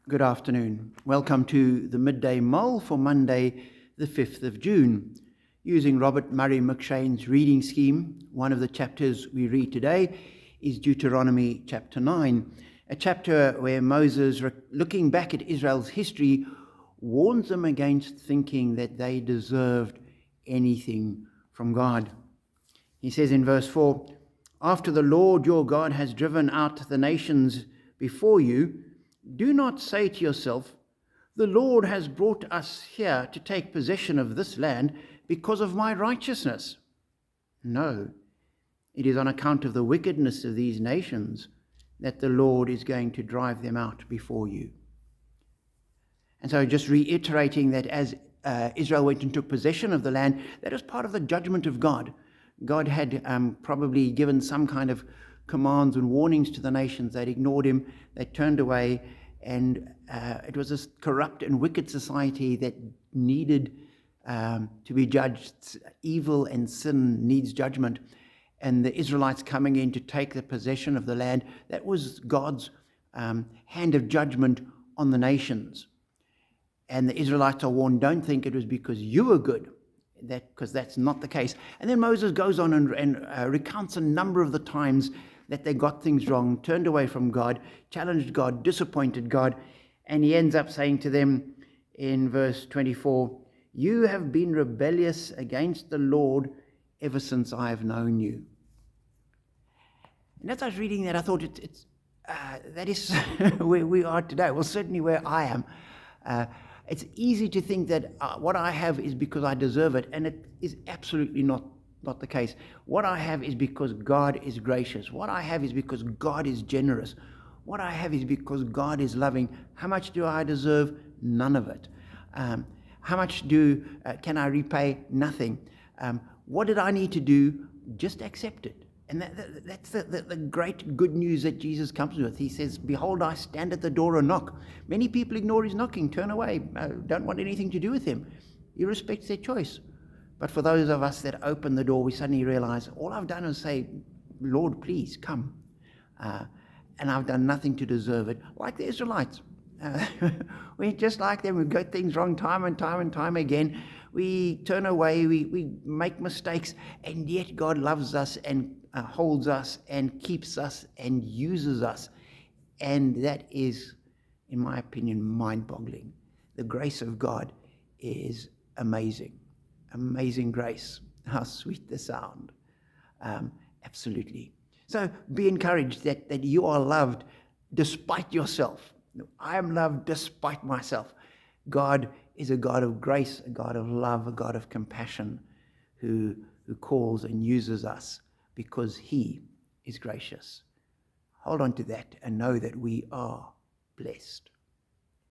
Good afternoon. Welcome to the Midday Mull for Monday, the 5th of June. Using Robert Murray McShane's reading scheme, one of the chapters we read today is Deuteronomy chapter 9, a chapter where Moses, looking back at Israel's history, warns them against thinking that they deserved anything from God. He says in verse 4, "After the Lord your God has driven out the nations before you, do not say to yourself, 'The Lord has brought us here to take possession of this land because of my righteousness.' No, it is on account of the wickedness of these nations that the Lord is going to drive them out before you." And so just reiterating that as Israel went and took possession of the land, that was part of the judgment of God. God had probably given some kind of commands and warnings to the nations. They'd ignored him, they turned away, and it was a corrupt and wicked society that needed to be judged. Evil and sin needs judgment. And the Israelites coming in to take the possession of the land, that was God's hand of judgment on the nations. And the Israelites are warned, don't think it was because you were good, because that's not the case. And then Moses goes on and recounts a number of the times that they got things wrong, turned away from God, challenged God, disappointed God. And he ends up saying to them in verse 24, "You have been rebellious against the Lord ever since I have known you." And as I was reading that, I thought that is where we are today. Well, certainly where I am. It's easy to think that what I have is because I deserve it, and it is absolutely not the case. What I have is because God is gracious. What I have is because God is generous. What I have is because God is loving. How much do I deserve? None of it. How much can I repay? Nothing. What did I need to do? Just accept it. And that's the great good news that Jesus comes with. He says, "Behold, I stand at the door and knock." Many people ignore his knocking, turn away, don't want anything to do with him. He respects their choice. But for those of us that open the door, we suddenly realize, all I've done is say, "Lord, please come." And I've done nothing to deserve it. Like the Israelites. We're just like them. We get things wrong time and time again. We turn away, we make mistakes, and yet God loves us and holds us and keeps us and uses us. And that is, in my opinion, mind-boggling. The grace of God is amazing. Amazing grace. How sweet the sound. Absolutely. So be encouraged that you are loved despite yourself. I am loved despite myself. God is a God of grace, a God of love, a God of compassion who calls and uses us because he is gracious. Hold on to that and know that we are blessed.